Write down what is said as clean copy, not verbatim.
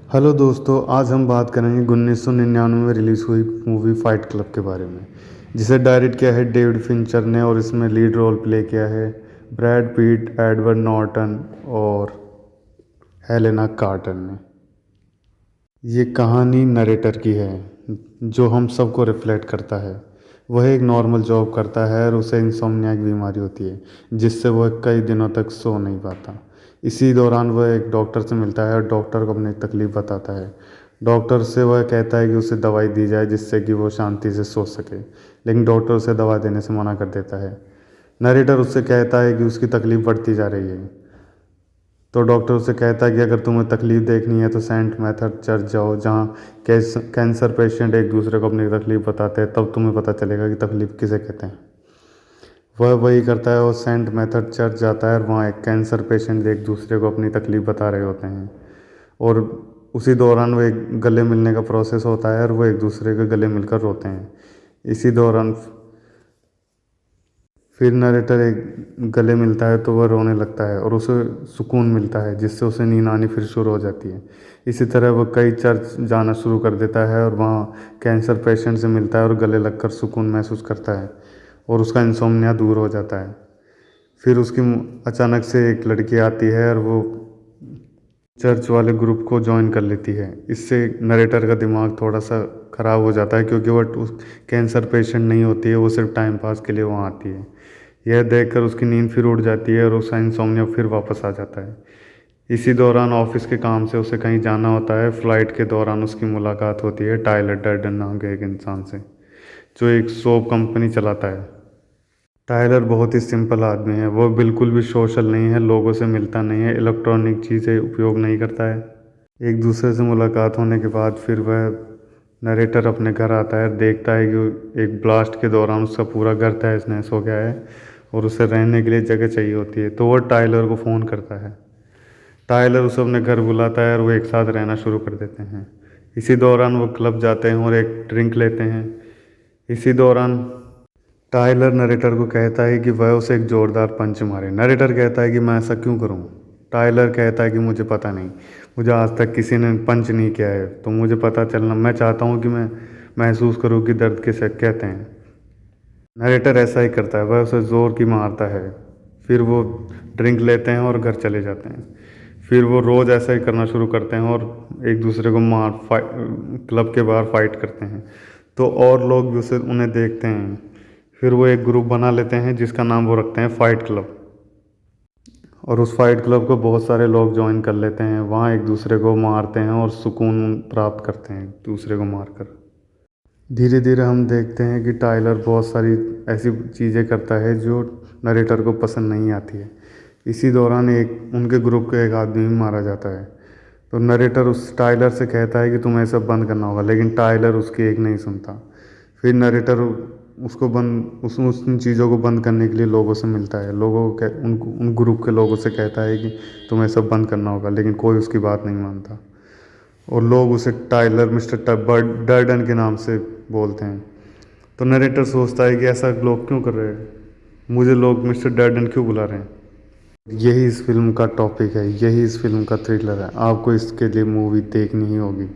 Hello दोस्तों, आज हम बात करेंगे 1999 में रिलीज़ हुई मूवी फाइट क्लब के बारे में, जिसे डायरेक्ट किया है डेविड फिंचर ने और इसमें लीड रोल प्ले किया है ब्रैड पीट, एडवर्ड नॉर्टन और हेलेना कार्टर ने। ये कहानी नरेटर की है जो हम सबको रिफ्लेक्ट करता है। वह एक नॉर्मल जॉब करता है और उसे इंसोम्निया की बीमारी होती है जिससे वह कई दिनों तक सो नहीं पाता। इसी दौरान वह एक डॉक्टर से मिलता है और डॉक्टर को अपनी तकलीफ़ बताता है। डॉक्टर से वह कहता है कि उसे दवाई दी जाए जिससे कि वो शांति से सो सके, लेकिन डॉक्टर उसे दवा देने से मना कर देता है। नरेटर उससे कहता है कि उसकी तकलीफ़ बढ़ती जा रही है, तो डॉक्टर उसे कहता है कि अगर तुम्हें तकलीफ़ देखनी है तो सेंट मेथड चर्च जाओ, जहाँ कैंसर पेशेंट एक दूसरे को अपनी तकलीफ़ बताते हैं, तब तुम्हें पता चलेगा कि तकलीफ़ किसे कहते हैं। वह वही करता है और सेंट मेथड चर्च जाता है और वहाँ एक कैंसर पेशेंट एक दूसरे को अपनी तकलीफ़ बता रहे होते हैं और उसी दौरान वो एक गले मिलने का प्रोसेस होता है और वो एक दूसरे के गले मिलकर रोते हैं। इसी दौरान फिर नरेटर एक गले मिलता है तो वह रोने लगता है और उसे सुकून मिलता है जिससे उसे नींद आनी फिर शुरू हो जाती है। इसी तरह वह कई चर्च जाना शुरू कर देता है और वहाँ कैंसर पेशेंट से मिलता है और गले लगकर सुकून महसूस करता है और उसका इंसोम्निया दूर हो जाता है। फिर उसकी अचानक से एक लड़की आती है और वो चर्च वाले ग्रुप को ज्वाइन कर लेती है। इससे नरेटर का दिमाग थोड़ा सा ख़राब हो जाता है क्योंकि वह उस कैंसर पेशेंट नहीं होती है, वो सिर्फ टाइम पास के लिए वहाँ आती है। यह देखकर उसकी नींद फिर उड़ जाती है और उसका इंसोम्निया फिर वापस आ जाता है। इसी दौरान ऑफिस के काम से उसे कहीं जाना होता है। फ्लाइट के दौरान उसकी मुलाकात होती है टाइलर डर्डन नाम के एक इंसान से, जो एक सोप कंपनी चलाता है। टायलर बहुत ही सिंपल आदमी है, वो बिल्कुल भी सोशल नहीं है, लोगों से मिलता नहीं है, इलेक्ट्रॉनिक चीज़ें उपयोग नहीं करता है। एक दूसरे से मुलाकात होने के बाद फिर वह नरेटर अपने घर आता है, देखता है कि एक ब्लास्ट के दौरान उसका पूरा घर तहस नहस हो गया है और उसे रहने के लिए जगह चाहिए होती है। तो वह टायलर को फ़ोन करता है। टायलर उसे अपने घर बुलाता है और वो एक साथ रहना शुरू कर देते हैं। इसी दौरान वो क्लब जाते हैं और एक ड्रिंक लेते हैं। इसी दौरान टायलर नरेटर को कहता है कि वह उसे एक ज़ोरदार पंच मारे। नरेटर कहता है कि मैं ऐसा क्यों करूं? टायलर कहता है कि मुझे पता नहीं, मुझे आज तक किसी ने पंच नहीं किया है, तो मुझे पता चलना, मैं चाहता हूं कि मैं महसूस करूं कि दर्द किसे कहते हैं। नरेटर ऐसा ही करता है, वह उसे ज़ोर की मारता है। फिर वो ड्रिंक लेते हैं और घर चले जाते हैं। फिर वो रोज़ ऐसा ही करना शुरू करते हैं और एक दूसरे को क्लब के बाहर फाइट करते हैं। तो और लोग भी उसे उन्हें देखते हैं। फिर वो एक ग्रुप बना लेते हैं जिसका नाम वो रखते हैं फाइट क्लब, और उस फाइट क्लब को बहुत सारे लोग ज्वाइन कर लेते हैं। वहाँ एक दूसरे को मारते हैं और सुकून प्राप्त करते हैं दूसरे को मारकर। धीरे धीरे हम देखते हैं कि टाइलर बहुत सारी ऐसी चीज़ें करता है जो नरेटर को पसंद नहीं आती है। इसी दौरान एक उनके ग्रुप का एक आदमी भी मारा जाता है। तो नरेटर उस टाइलर से कहता है कि तुम्हें सब बंद करना होगा, लेकिन टाइलर उसकी एक नहीं सुनता। फिर नरेटर उसको बंद उन चीज़ों को बंद करने के लिए लोगों से मिलता है। लोगों को उन ग्रुप के लोगों से कहता है कि तुम्हें सब बंद करना होगा, लेकिन कोई उसकी बात नहीं मानता और लोग उसे टाइलर मिस्टर डर्डन के नाम से बोलते हैं। तो नरेटर सोचता है कि ऐसा लोग क्यों कर रहे हैं, मुझे लोग मिस्टर डर्डन क्यों बुला रहे हैं। यही इस फिल्म का टॉपिक है, यही इस फिल्म का थ्रिलर है। आपको इसके लिए मूवी देखनी ही होगी।